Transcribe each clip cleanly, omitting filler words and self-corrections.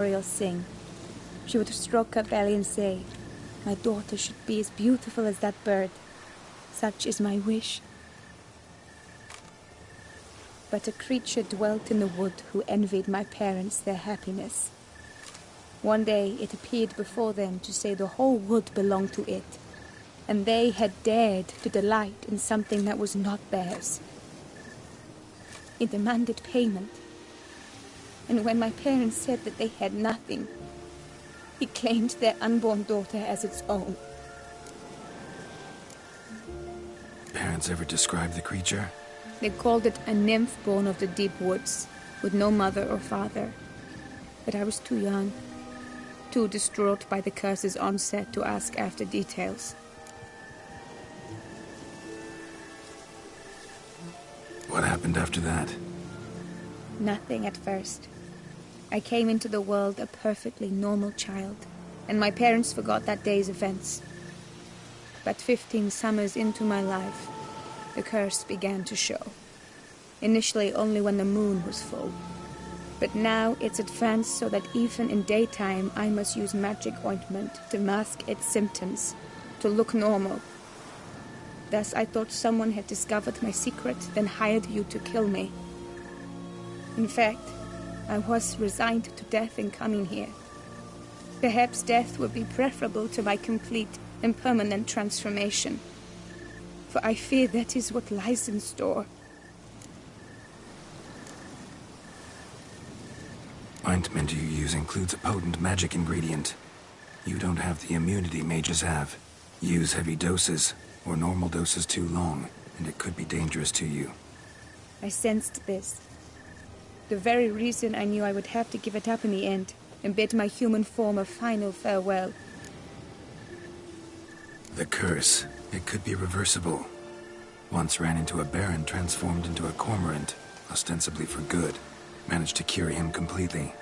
Ariel sing. She would stroke her belly and say, "My daughter should be as beautiful as that bird. Such is my wish." But a creature dwelt in the wood who envied my parents their happiness. One day it appeared before them to say the whole wood belonged to it, and they had dared to delight in something that was not theirs. It demanded payment, and when my parents said that they had nothing, it claimed their unborn daughter as its own. Parents ever describe the creature? They called it a nymph born of the deep woods, with no mother or father. But I was too young, too distraught by the curse's onset to ask after details. What happened after that? Nothing at first. I came into the world a perfectly normal child, and my parents forgot that day's events. But 15 summers into my life, the curse began to show. Initially only when the moon was full. But now it's advanced so that even in daytime I must use magic ointment to mask its symptoms, to look normal. Thus I thought someone had discovered my secret, then hired you to kill me. In fact, I was resigned to death in coming here. Perhaps death would be preferable to my complete and permanent transformation. For I fear that is what lies in store. Ointment you use includes a potent magic ingredient. You don't have the immunity mages have. Use heavy doses, or normal doses too long, and it could be dangerous to you. I sensed this. The very reason I knew I would have to give it up in the end, and bid my human form a final farewell. The curse, it could be reversible. Once ran into a baron transformed into a cormorant, ostensibly for good. Managed to cure him completely.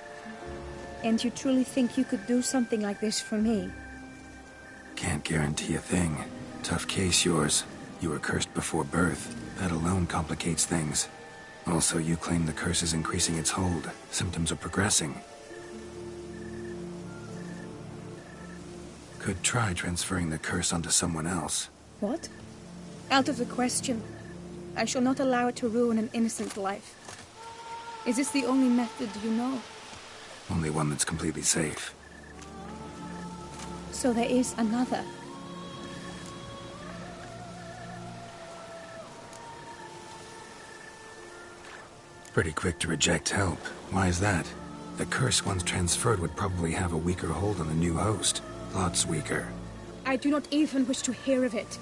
And you truly think you could do something like this for me? Can't guarantee a thing. Tough case, yours. You were cursed before birth. That alone complicates things. Also, you claim the curse is increasing its hold. Symptoms are progressing. Could try transferring the curse onto someone else. What? Out of the question. I shall not allow it to ruin an innocent life. Is this the only method you know? Only one that's completely safe. So there is another. Pretty quick to reject help. Why is that? The curse once transferred would probably have a weaker hold on the new host. Lots weaker. I do not even wish to hear of it.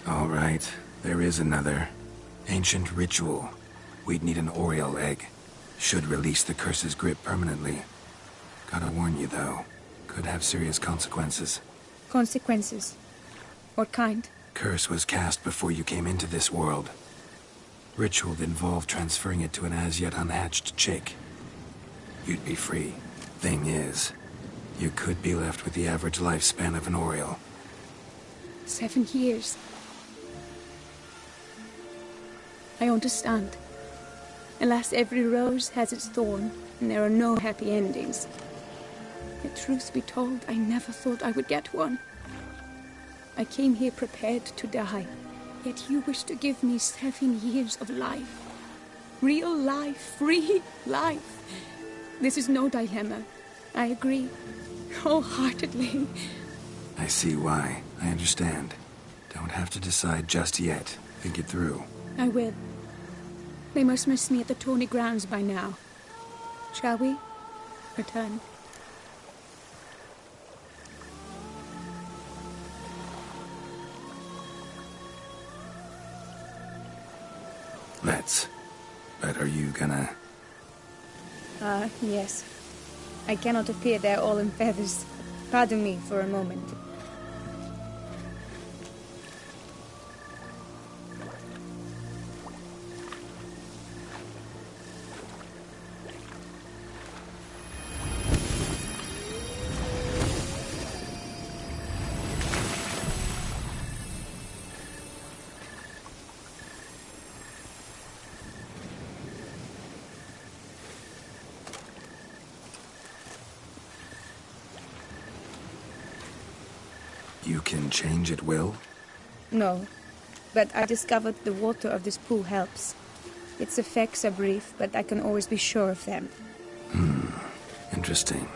All right. There is another. Ancient ritual. We'd need an Oriole egg. Should release the curse's grip permanently. Gotta warn you, though. Could have serious consequences. Consequences? What kind? Curse was cast before you came into this world. Ritual that involved transferring it to an as-yet unhatched chick. You'd be free. Thing is, you could be left with the average lifespan of an Oriole. 7 years. I understand. Alas, every rose has its thorn, and there are no happy endings. Yet, truth be told, I never thought I would get one. I came here prepared to die, yet you wish to give me 7 years of life. Real life, free life. This is no dilemma. I agree, wholeheartedly. I see why. I understand. Don't have to decide just yet. Think it through. I will. They must miss me at the tourney grounds by now. Shall we return? Let's. But are you gonna... Yes. I cannot appear there all in feathers. Pardon me for a moment. You can change at will? No, but I discovered the water of this pool helps. Its effects are brief, but I can always be sure of them. Interesting.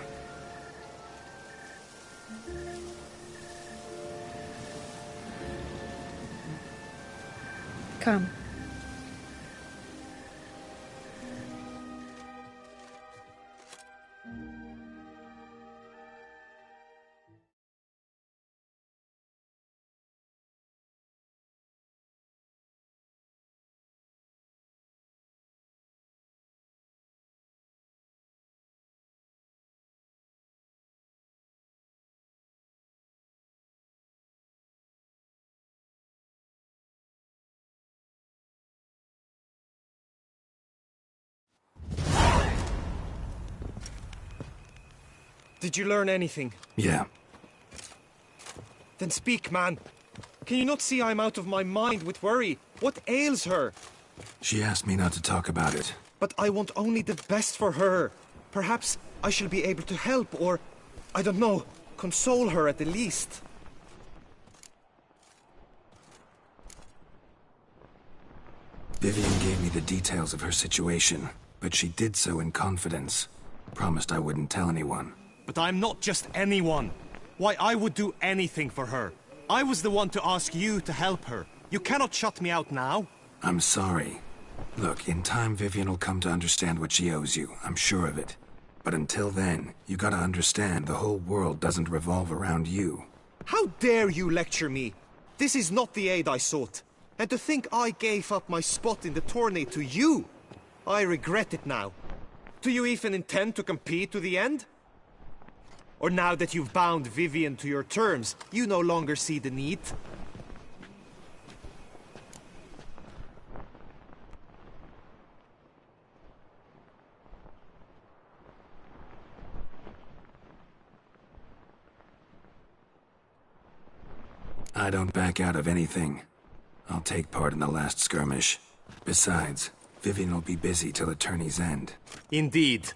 Come. Did you learn anything? Yeah. Then speak, man. Can you not see I'm out of my mind with worry? What ails her? She asked me not to talk about it. But I want only the best for her. Perhaps I shall be able to help, or, I don't know, console her at the least. Vivian gave me the details of her situation, but she did so in confidence. Promised I wouldn't tell anyone. But I'm not just anyone. Why, I would do anything for her. I was the one to ask you to help her. You cannot shut me out now. I'm sorry. Look, in time Vivian will come to understand what she owes you. I'm sure of it. But until then, you gotta understand the whole world doesn't revolve around you. How dare you lecture me? This is not the aid I sought. And to think I gave up my spot in the tourney to you. I regret it now. Do you even intend to compete to the end? Or now that you've bound Vivian to your terms, you no longer see the need? I don't back out of anything. I'll take part in the last skirmish. Besides, Vivian will be busy till the tourney's end. Indeed.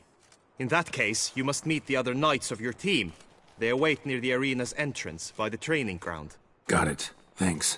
In that case, you must meet the other knights of your team. They await near the arena's entrance, by the training ground. Got it. Thanks.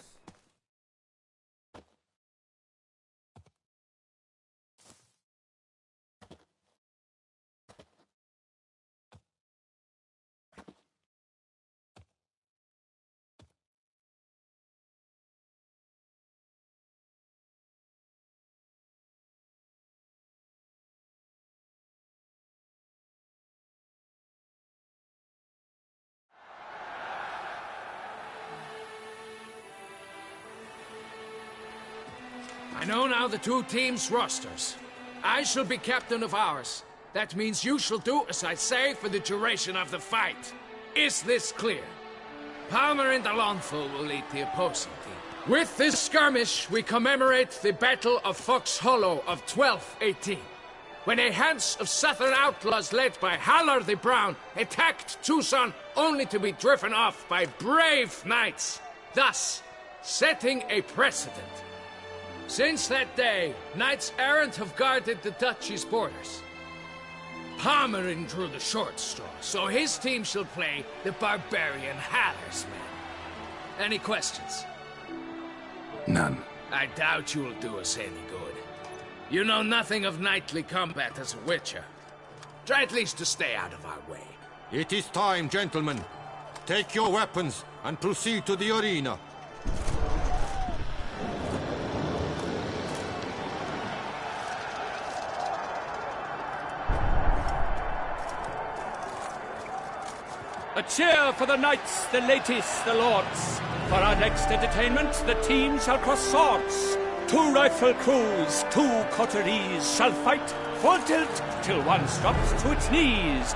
I know now the two teams' rosters. I shall be captain of ours. That means you shall do as I say for the duration of the fight. Is this clear? Palmer and Alonso will lead the opposing team. With this skirmish, we commemorate the Battle of Fox Hollow of 1218, when a Hans of Southern outlaws led by Halar the Brown attacked Tucson only to be driven off by brave knights, thus setting a precedent. Since that day, knights errant have guarded the duchy's borders. Palmerin drew the short straw, so his team shall play the barbarian Halar's men. Any questions? None. I doubt you will do us any good. You know nothing of knightly combat as a witcher. Try at least to stay out of our way. It is time, gentlemen. Take your weapons and proceed to the arena. A cheer for the knights, the ladies, the lords. For our next entertainment, the team shall cross swords. 2 rifle crews, 2 coteries shall fight full tilt till one drops to its knees.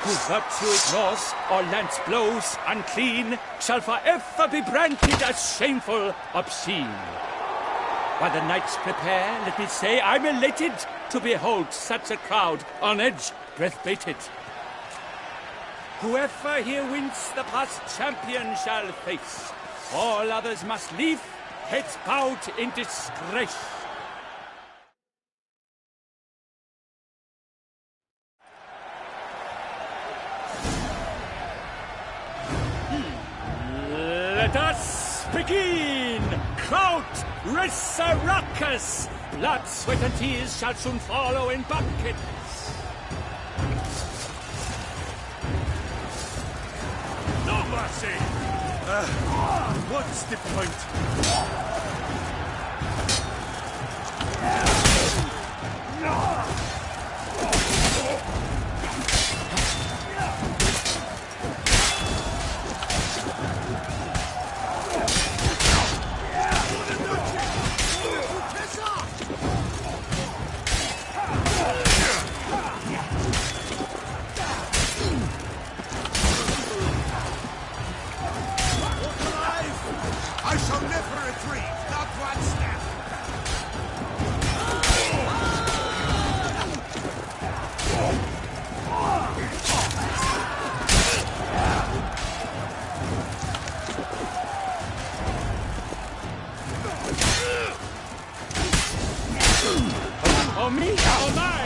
Who virtue ignores or lance blows unclean shall forever be branded as shameful, obscene. While the knights prepare, let me say I'm elated to behold such a crowd on edge, breath baited. Whoever here wins the past champion shall face. All others must leave, heads bowed in disgrace. begin! Kraut Resurrecus! Blood, sweat, and tears shall soon follow in buckets. No mercy! What's the point? I shall never retreat, not one step! Oh me, oh my!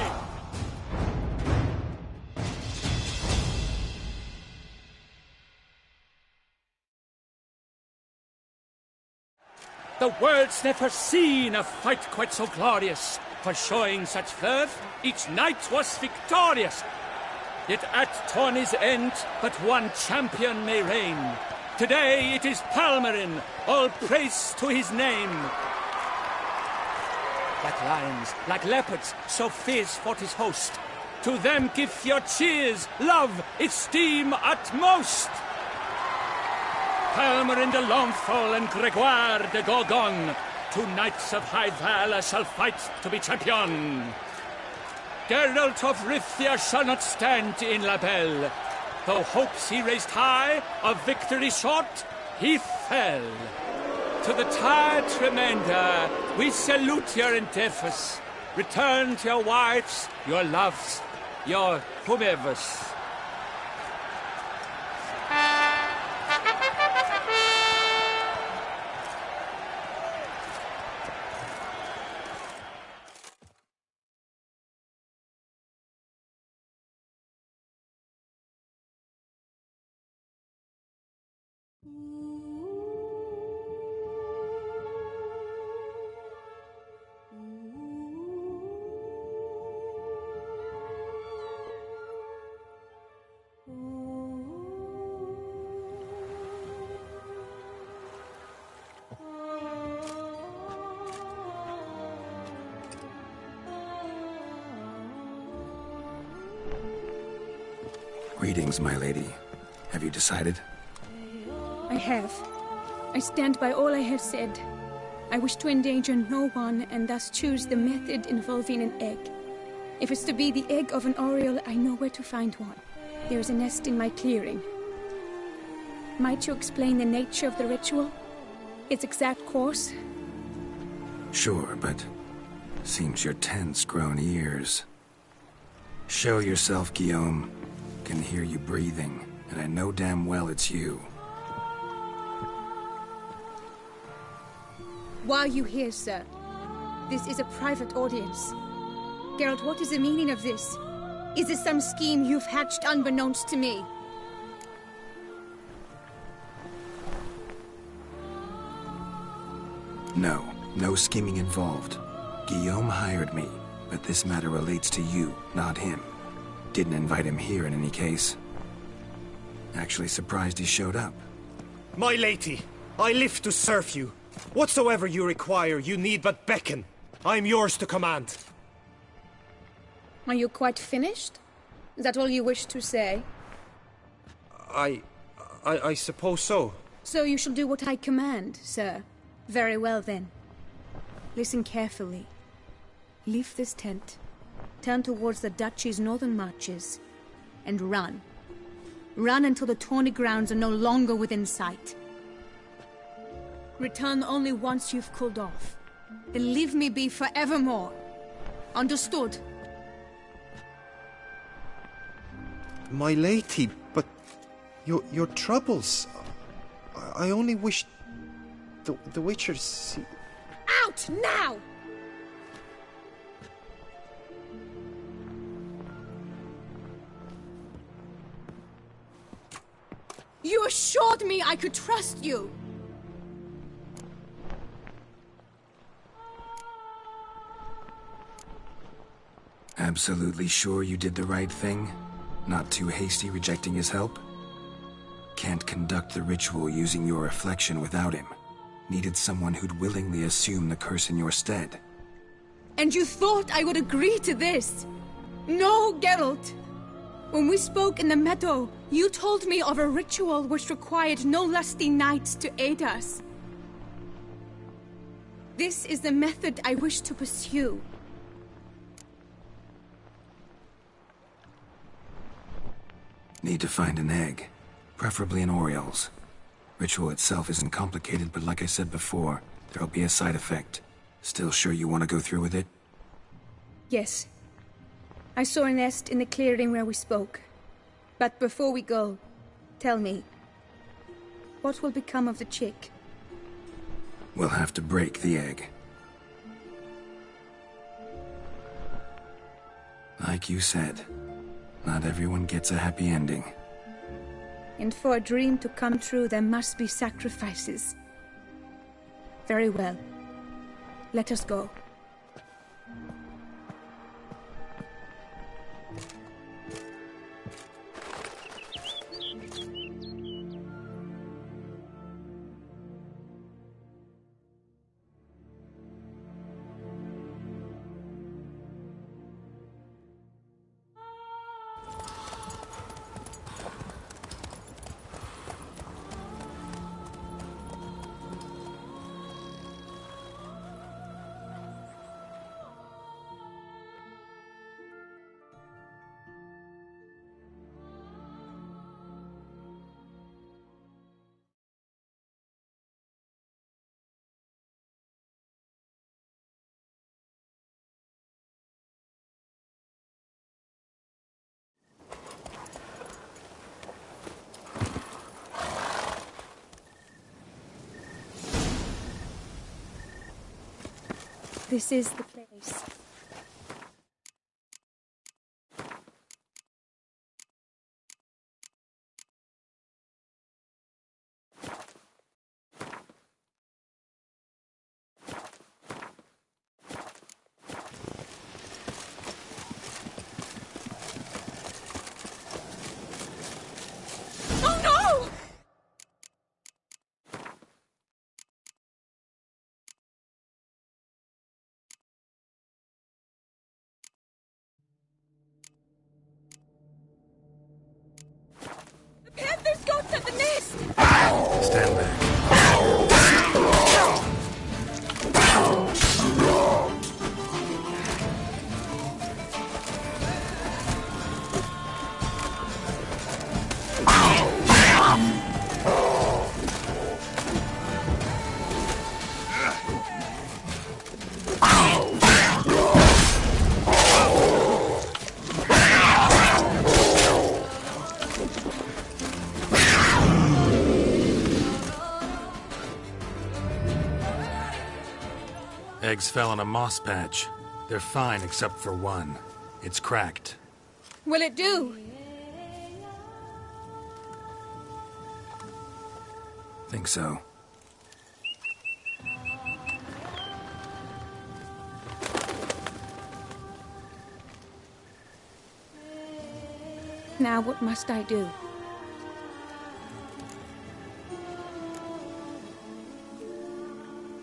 The world's never seen a fight quite so glorious. For showing such verve, each knight was victorious. Yet at tourney's end, but one champion may reign. Today it is Palmerin, all praise to his name. Like lions, like leopards, so fierce fought his host. To them give your cheers, love, esteem utmost. Palmerin de Longfall and Gregoire de Gorgon, two knights of high valor shall fight to be champion. Geralt of Rivia shall not stand in La Belle. Though hopes he raised high, of victory short, he fell. To the tired remainder, we salute your endeavors. Return to your wives, your loves, your whomevers. Greetings, my lady. Have you decided? I have. I stand by all I have said. I wish to endanger no one, and thus choose the method involving an egg. If it's to be the egg of an oriole, I know where to find one. There is a nest in my clearing. Might you explain the nature of the ritual? Its exact course? Sure, but seems your tense grown ears. Show yourself, Guillaume. Can hear you breathing, and I know damn well it's you. Why are you here, sir? This is a private audience. Geralt, what is the meaning of this? Is this some scheme you've hatched unbeknownst to me? No scheming involved. Guillaume hired me, but this matter relates to you, not him. Didn't invite him here in any case. Actually surprised he showed up. My lady, I live to serve you. Whatsoever you require, you need but beckon. I am yours to command. Are you quite finished? Is that all you wish to say? I suppose so. So you shall do what I command, sir. Very well, then. Listen carefully. Leave this tent. Turn towards the duchy's northern marches. And run. Run until the tourney grounds are no longer within sight. Return only once you've cooled off. Then leave me be forevermore. Understood? My lady, but your troubles. I only wish the witcher3. Out now! You assured me I could trust you. Absolutely sure you did the right thing? Not too hasty rejecting his help? Can't conduct the ritual using your reflection without him. Needed someone who'd willingly assume the curse in your stead. And you thought I would agree to this? No, Geralt! When we spoke in the meadow, you told me of a ritual which required no lusty knights to aid us. This is the method I wish to pursue. Need to find an egg, preferably an Oriole's. Ritual itself isn't complicated, but like I said before, there'll be a side effect. Still sure you want to go through with it? Yes. I saw a nest in the clearing where we spoke. But before we go, tell me, what will become of the chick? We'll have to break the egg. Like you said, not everyone gets a happy ending. And for a dream to come true, there must be sacrifices. Very well. Let us go. This is the place. Panther's goats at the nest! Stand back. Eggs fell on a moss patch. They're fine except for one. It's cracked. Will it do? Think so. Now what must I do?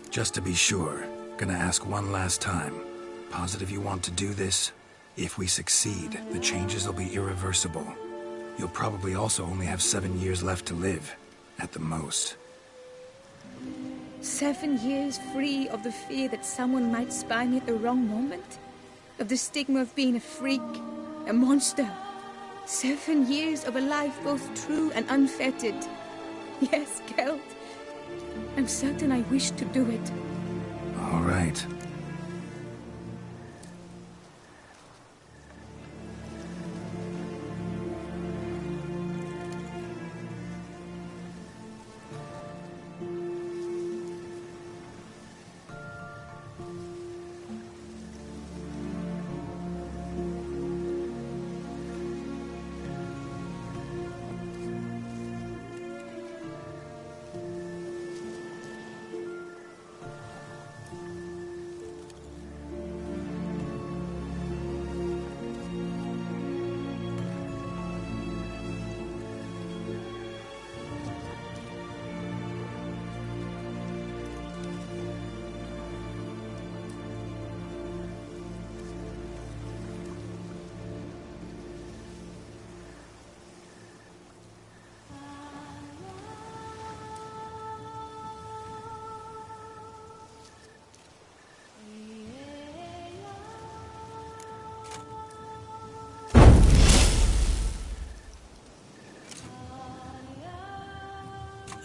Just to be sure, gonna ask one last time. Positive you want to do this? If we succeed, the changes will be irreversible. You'll probably also only have 7 years left to live, at the most. 7 years free of the fear that someone might spy me at the wrong moment? Of the stigma of being a freak, a monster? 7 years of a life both true and unfettered. Yes, Geralt. I'm certain I wish to do it. All right.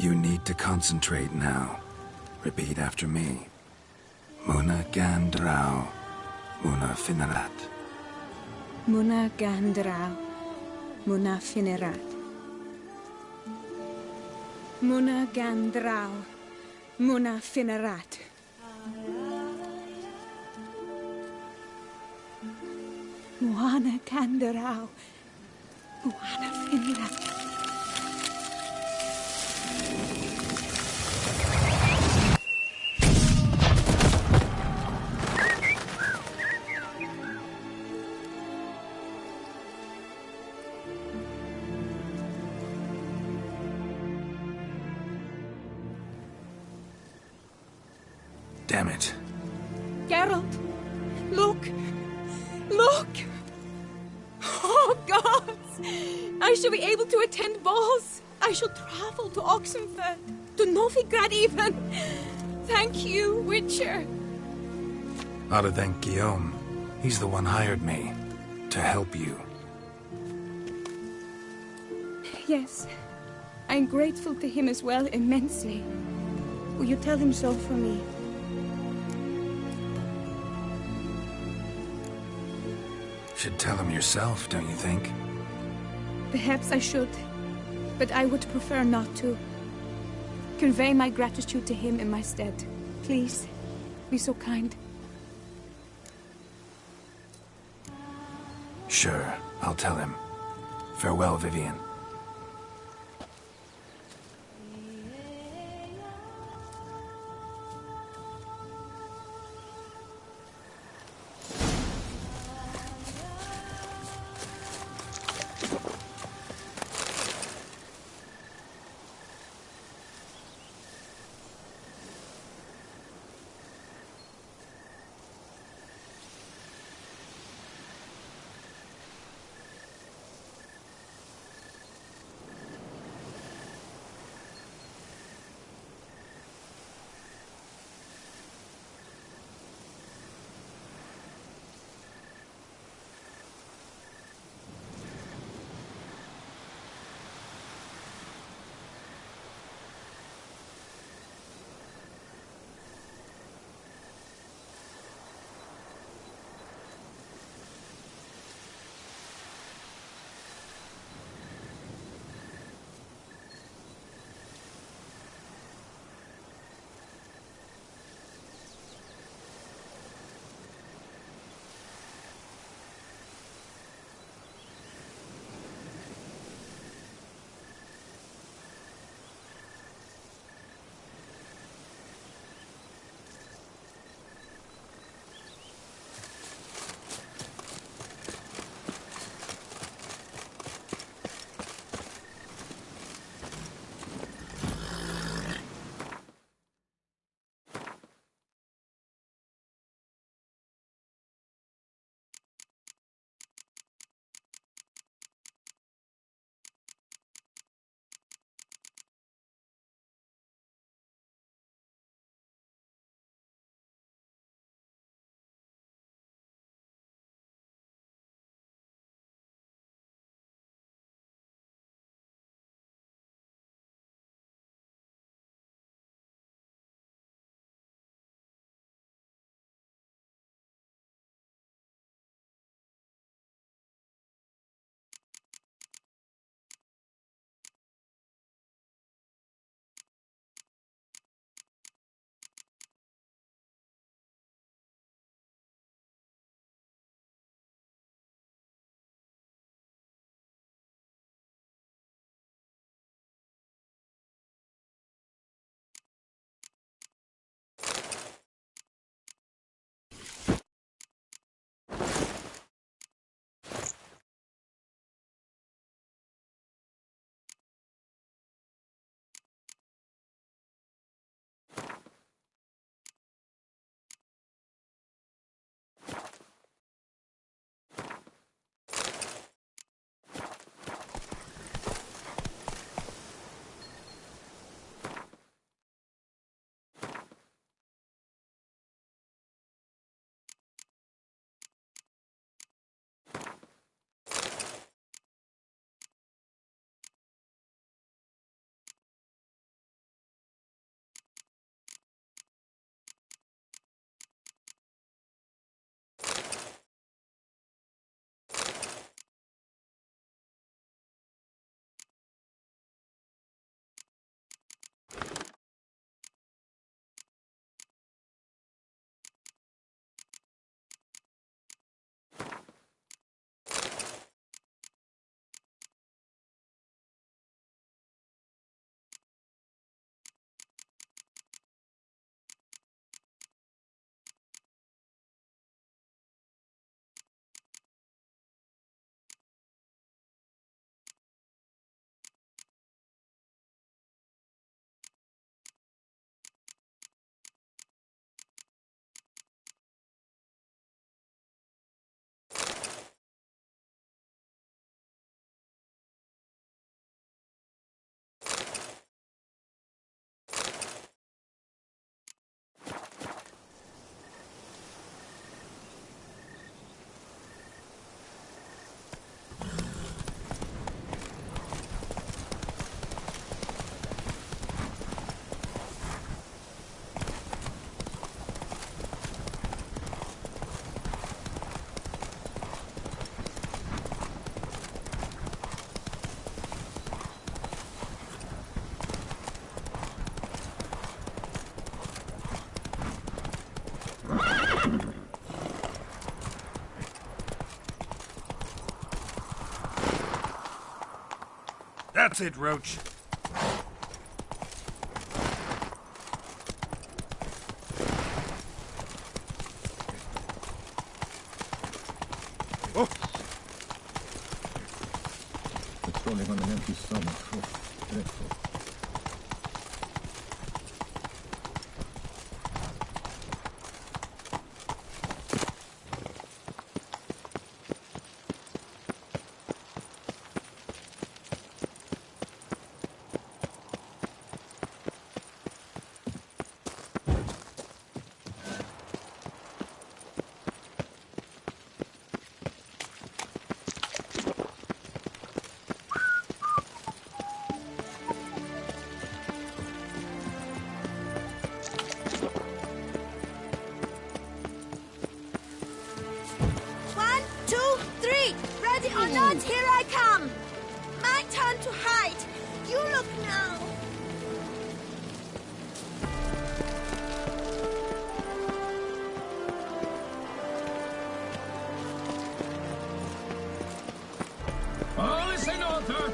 You need to concentrate now. Repeat after me. Muna Gandrau, Muna Finerat. Muna Gandrau, Muna Finerat. Muna Gandrau, Muna Finerat. Muana Gandrau, Muana Finerat. Damn it. Geralt, look! Look! Oh, gods! I shall be able to attend balls. I shall travel to Oxenfurt, to Novigrad even. Thank you, Witcher. Ought to thank Guillaume. He's the one hired me. To help you. Yes, I'm grateful to him as well, immensely. Will you tell him so for me? Should tell him yourself, don't you think? Perhaps I should, but I would prefer not to. Convey my gratitude to him in my stead. Please, be so kind. Sure, I'll tell him. Farewell, Vivian. That's it, Roach. Oh. Patrolling on an empty stomach. Oh, dreadful. or not, here I come! My turn to hide! You look now! All is in order!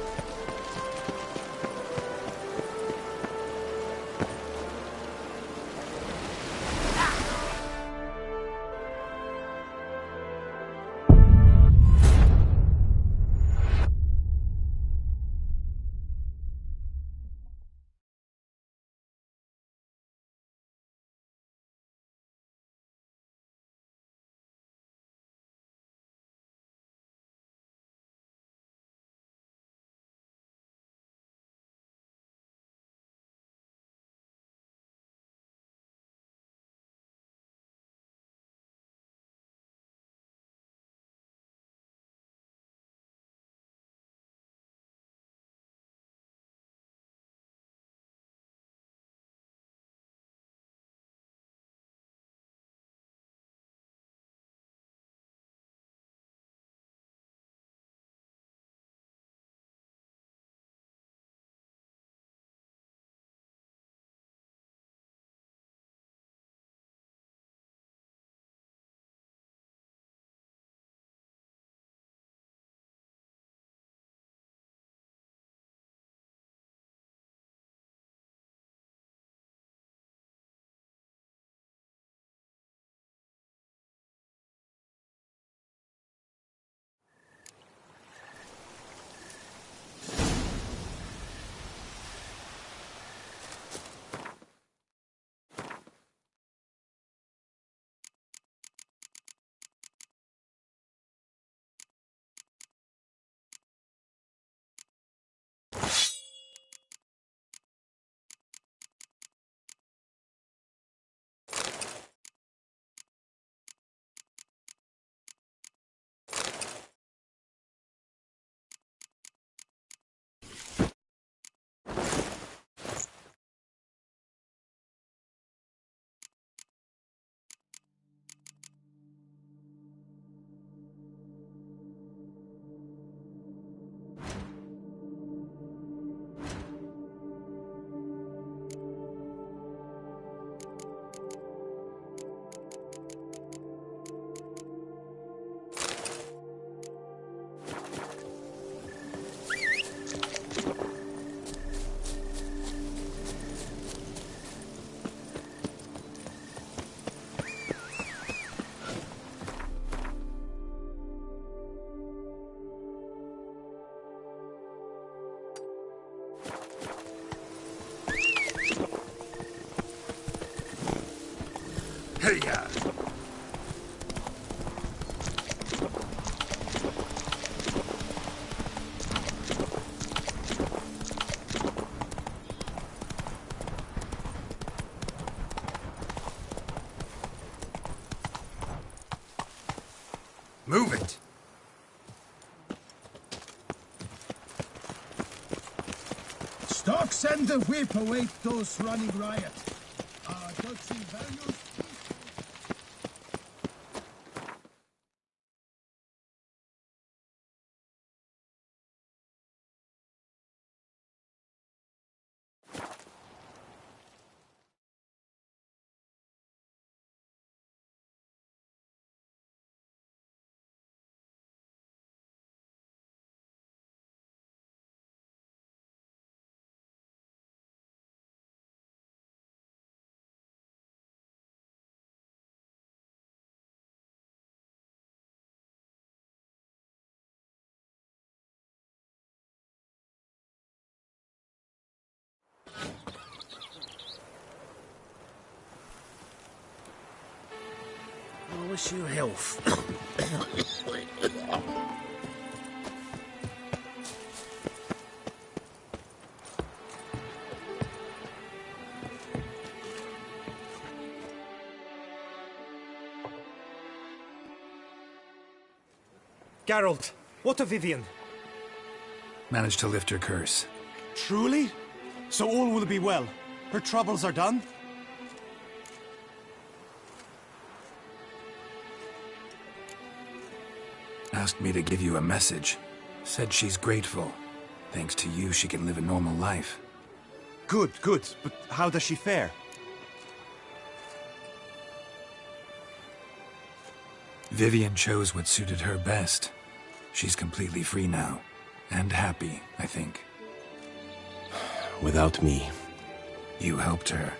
Hey-ya! Move it! Stocks and the whip await those running riot. Don't see values. wish you health. Geralt, what of Vivian? Managed to lift her curse. Truly? So all will be well. Her troubles are done? Asked me to give you a message. Said she's grateful. Thanks to you, she can live a normal life. Good, good. But how does she fare? Vivian chose what suited her best. She's completely free now. And happy, I think. Without me. You helped her.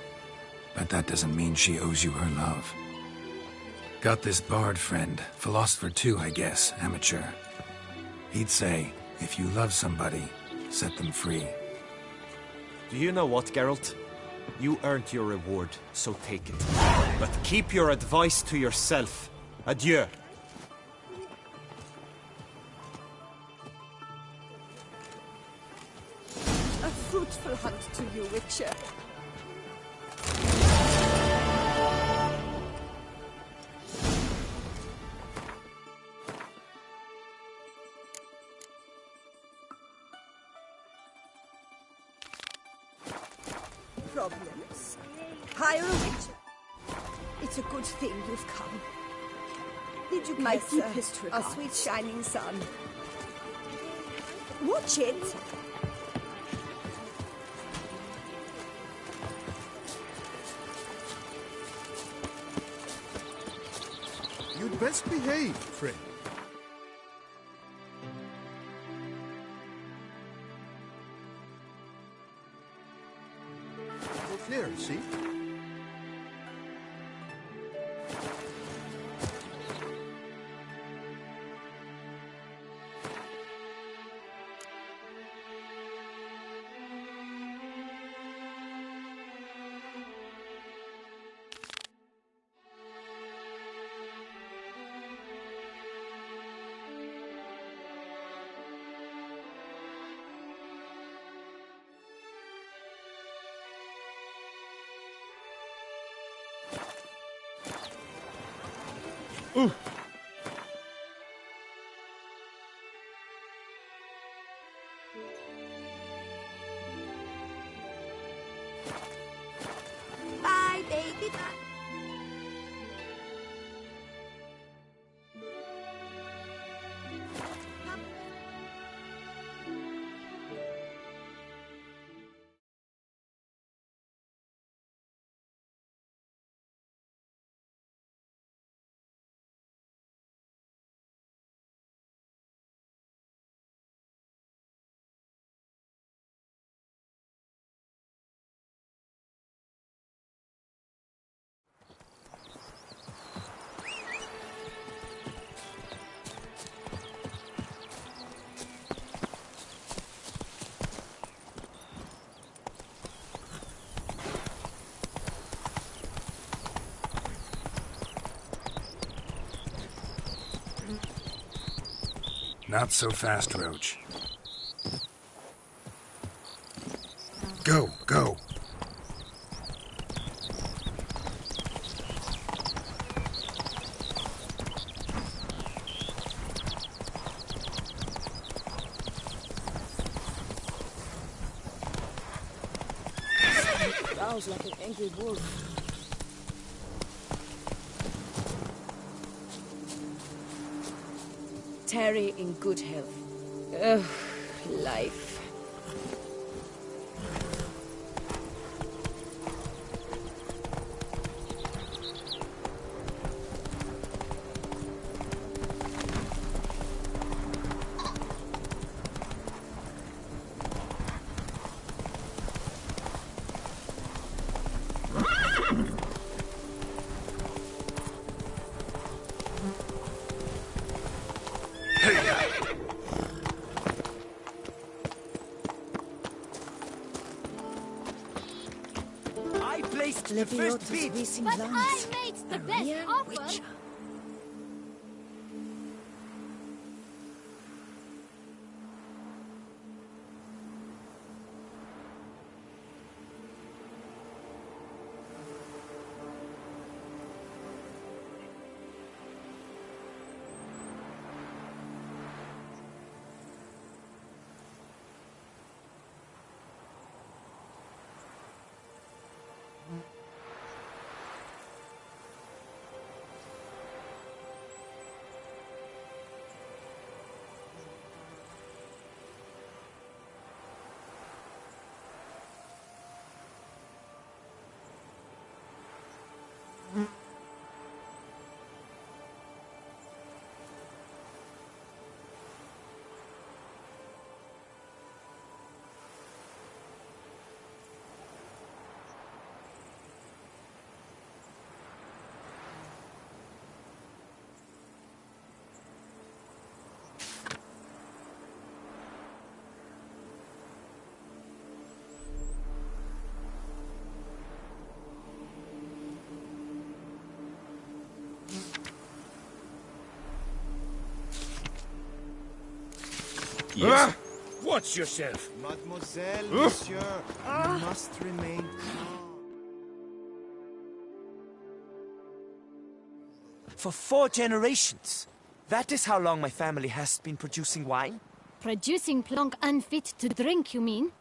But that doesn't mean she owes you her love. Got this bard friend, philosopher too, I guess, amateur. He'd say, if you love somebody, set them free. Do you know what, Geralt? You earned your reward, so take it. But keep your advice to yourself. Adieu. A fruitful hunt to you, Witcher. Problems? Hire a Witcher. It's a good thing you've come. Did you my deepest regards? A sweet shining sun. Watch it. You'd best behave, friend. Go clear, see? Bye, baby, bye. Not so fast, Roach. Go, go. Growls like an angry wolf. Tarry in good health. Ugh, life. But I made the best offer! Yes. Watch yourself. Mademoiselle, monsieur, you must remain calm. For 4 generations. That is how long my family has been producing wine. Producing plonk unfit to drink, you mean?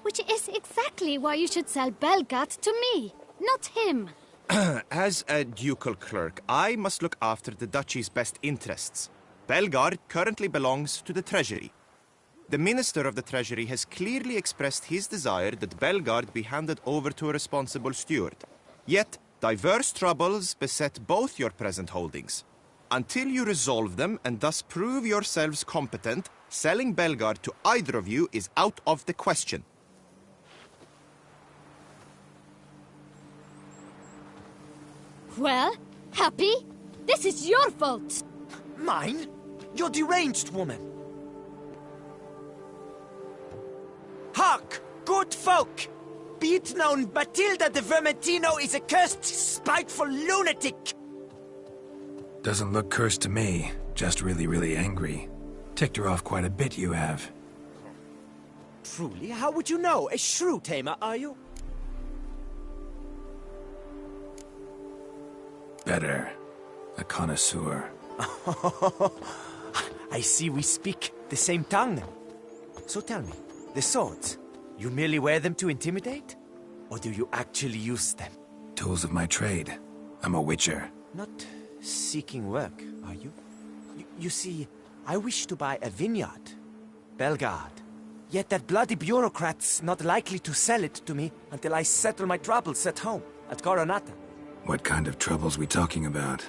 Which is exactly why you should sell Belgard to me, not him. As a ducal clerk, I must look after the duchy's best interests. Belgard currently belongs to the treasury. The minister of the treasury has clearly expressed his desire that Belgard be handed over to a responsible steward. Yet, diverse troubles beset both your present holdings. Until you resolve them and thus prove yourselves competent, selling Belgard to either of you is out of the question. Well, Happy? This is your fault! Mine? You're deranged, woman. Hark, good folk! Be it known, Matilda de Vermentino is a cursed, spiteful lunatic! Doesn't look cursed to me, just really, really angry. Ticked her off quite a bit, you have. Truly? How would you know? A shrew tamer, are you? Better. A connoisseur. I see we speak the same tongue. So tell me, the swords, you merely wear them to intimidate? Or do you actually use them? Tools of my trade. I'm a witcher. Not seeking work, are you? You see, I wish to buy a vineyard. Belgard. Yet that bloody bureaucrat's not likely to sell it to me until I settle my troubles at home, at Coronata. What kind of troubles we talking about?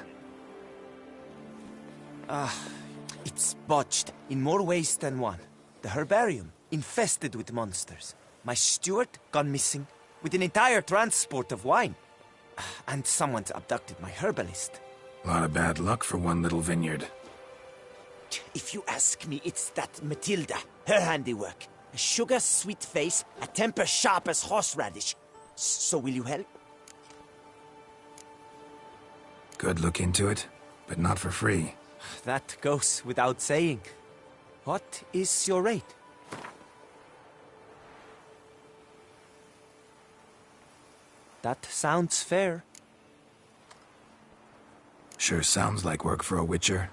It's botched in more ways than one. The herbarium, infested with monsters. My steward, gone missing, with an entire transport of wine. And someone's abducted my herbalist. A lot of bad luck for one little vineyard. If you ask me, it's that Matilda, her handiwork. A sugar-sweet face, a temper sharp as horseradish. So will you help? Could look into it, but not for free. That goes without saying. What is your rate? That sounds fair. Sure sounds like work for a witcher.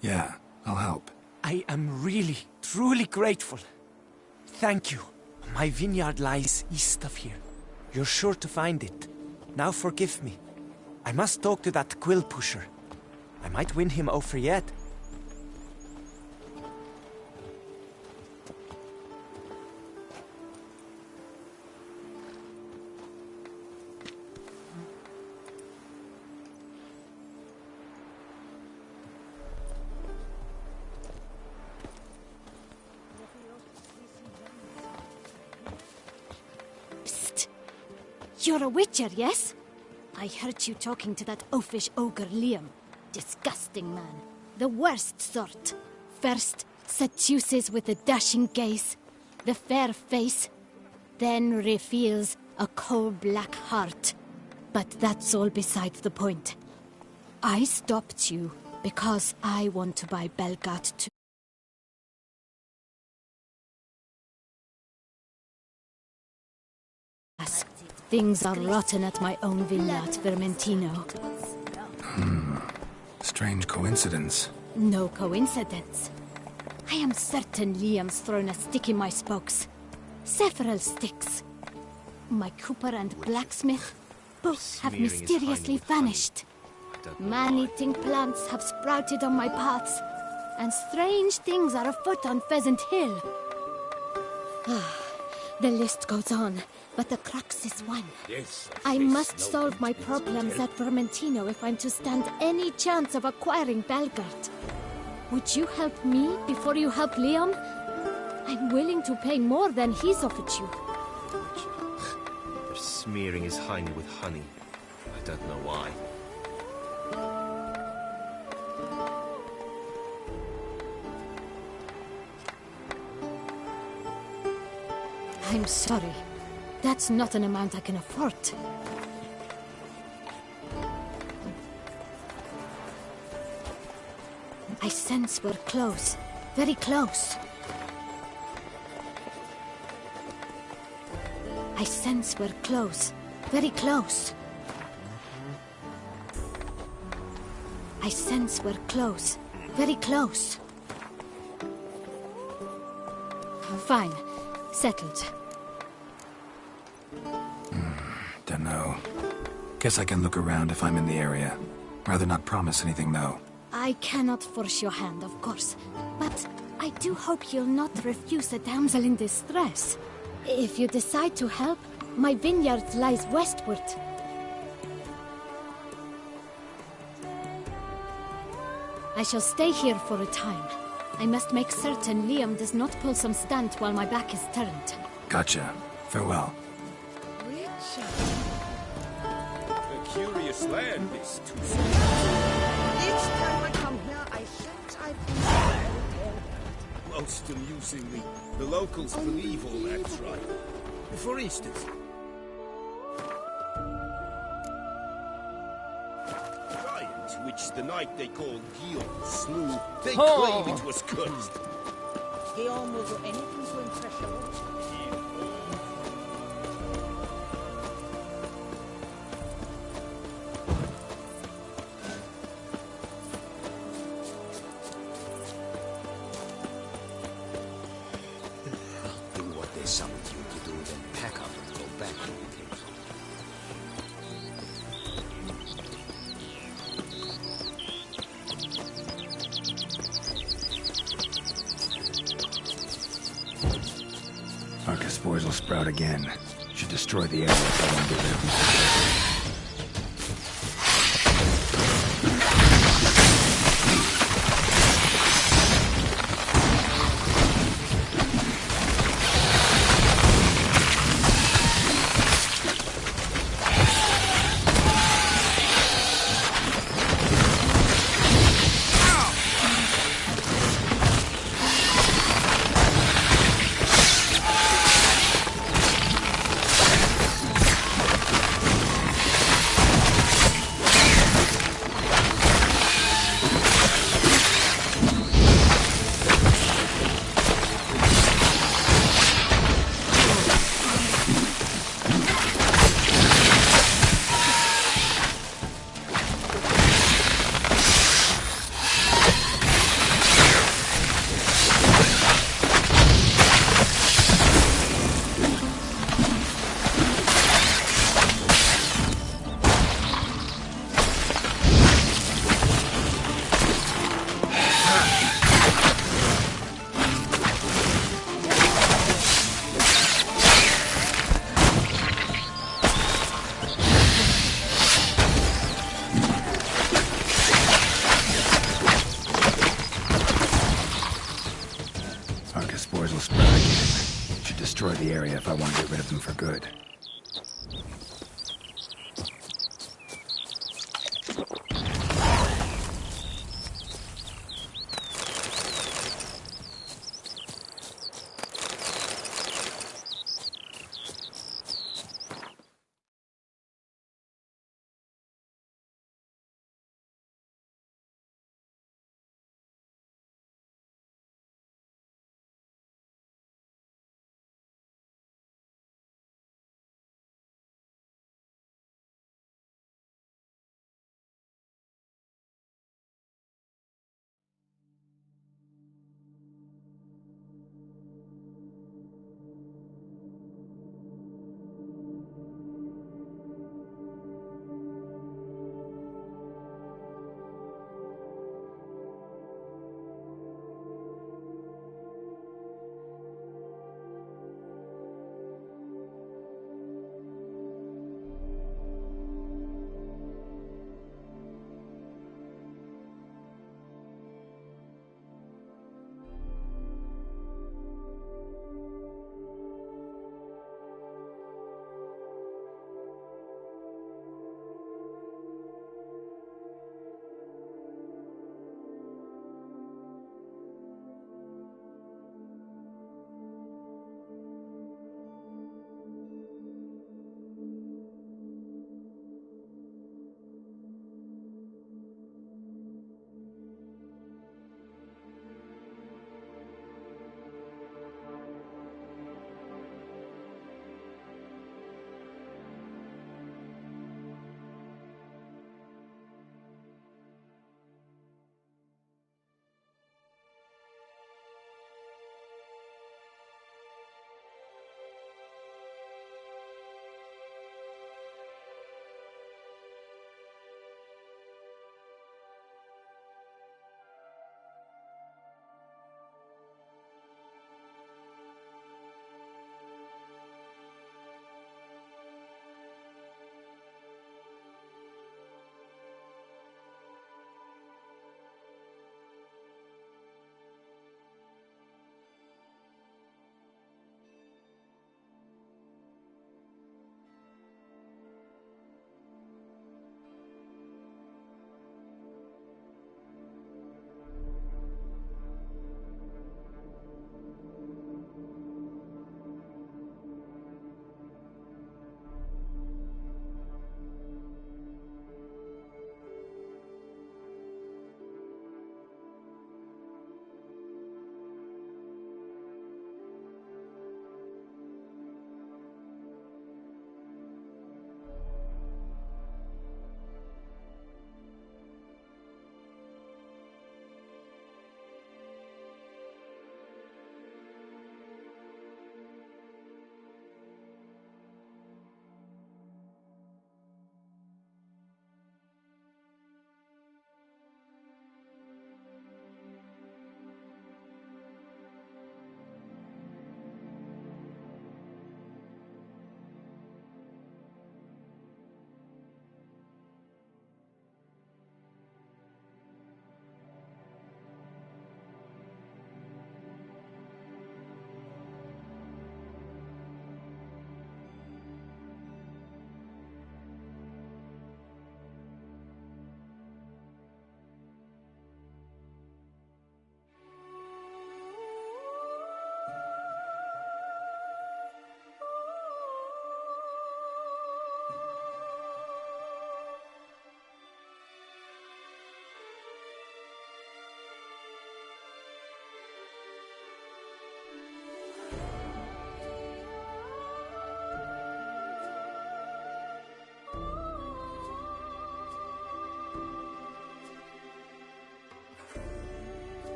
Yeah, I'll help. I am really, truly grateful. Thank you. My vineyard lies east of here. You're sure to find it. Now forgive me. I must talk to that quill pusher. I might win him over yet. Psst. You're a witcher, yes? I heard you talking to that oafish ogre Liam. Disgusting man. The worst sort. First, seduces with a dashing gaze, the fair face, then reveals a coal-black heart. But that's all beside the point. I stopped you because I want to buy Belgard too. Things are rotten at my own vineyard, Vermentino. Strange coincidence. No coincidence. I am certain Liam's thrown a stick in my spokes. Several sticks. My cooper and blacksmith both have mysteriously vanished. Man-eating plants have sprouted on my paths, and strange things are afoot on Pheasant Hill. The list goes on, but the crux is one. I must solve my problems at Vermentino if I'm to stand any chance of acquiring Belgard. Would you help me before you help Liam? I'm willing to pay more than he's offered you. They're smearing his hiney with honey. I don't know why. I'm sorry. That's not an amount I can afford. I sense we're close. Very close. I sense we're close. Very close. I sense we're close. Very close. Fine. Settled. Dunno. Guess I can look around if I'm in the area. Rather not promise anything, though. I cannot force your hand, of course. But I do hope you'll not refuse a damsel in distress. If you decide to help, my vineyard lies westward. I shall stay here for a time. I must make certain Liam does not pull some stunt while my back is turned. Gotcha. Farewell. A curious land, this too. Each time I come here, I sense I've been very tale. Most amusingly, the locals believe all that's right. For instance, giant, which the knight they call Guillaume slew, they claim it was cursed. Guillaume will do anything to impress you. Do what they summoned you to do, then pack up and go back to the king. Arcus spores will sprout again. Should destroy the area if I want to get rid of them. Spores will spread again. Should destroy the area if I want to get rid of them for good.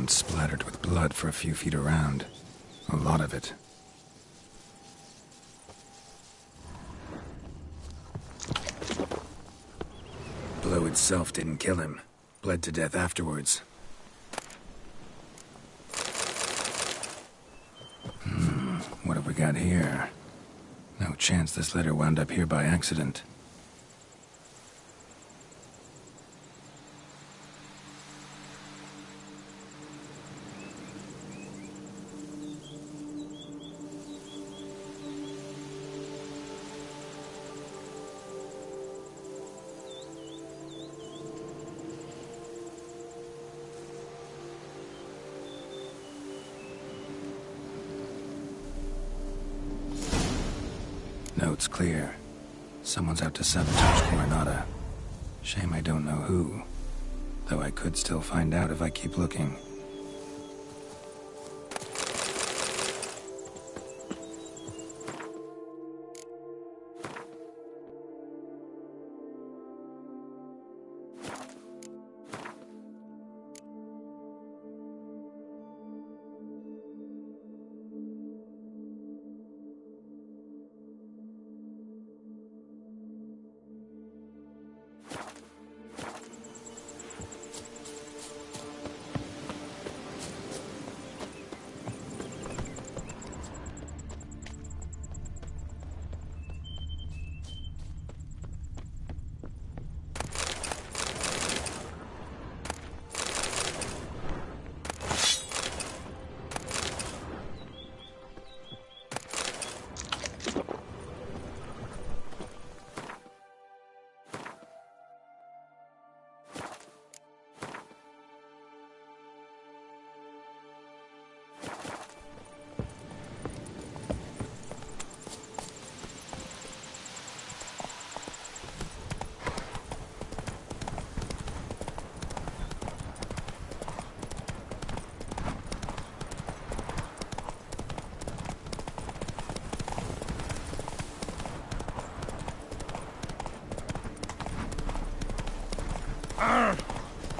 ground splattered with blood for a few feet around. A lot of it. Blow itself didn't kill him. Bled to death afterwards. What have we got here? No chance this letter wound up here by accident. Note's clear. Someone's out to sabotage Coronata. Shame I don't know who. Though I could still find out if I keep looking.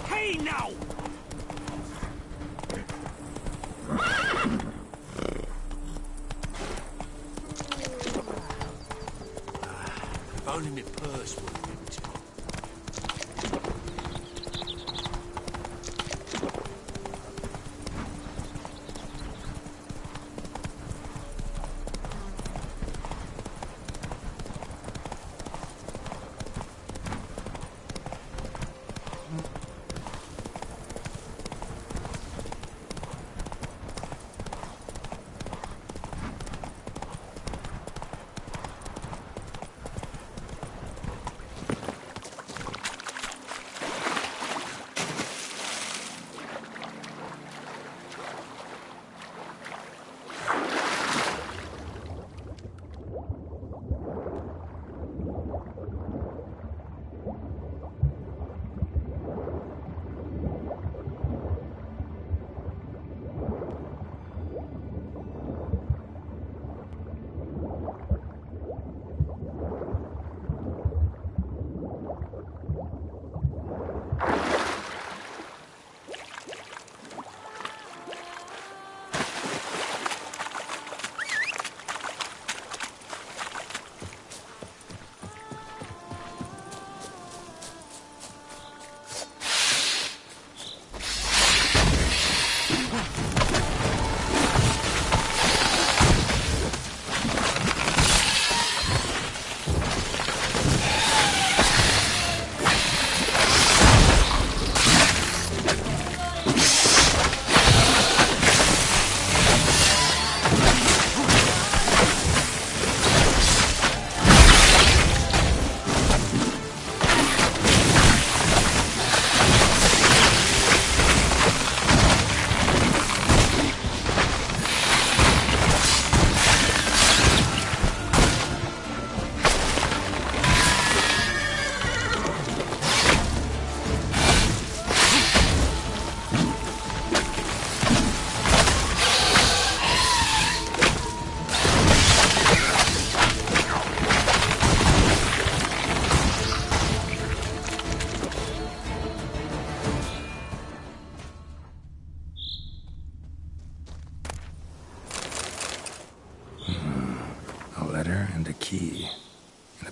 Hey now! If only my purse were empty.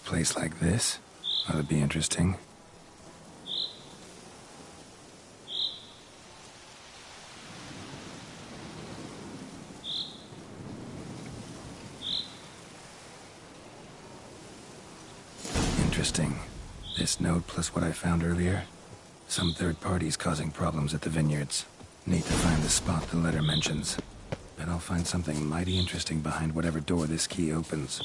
place like this ought to be interesting. Interesting. This note plus what I found earlier. Some third parties causing problems at the vineyards. Need to find the spot the letter mentions. Bet I'll find something mighty interesting behind whatever door this key opens.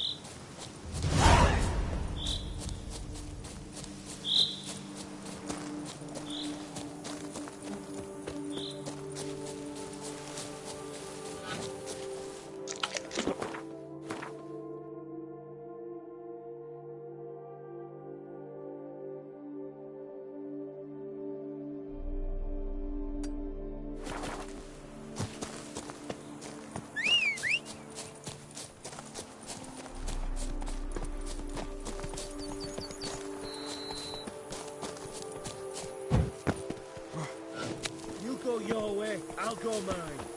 You go your way, I'll go mine.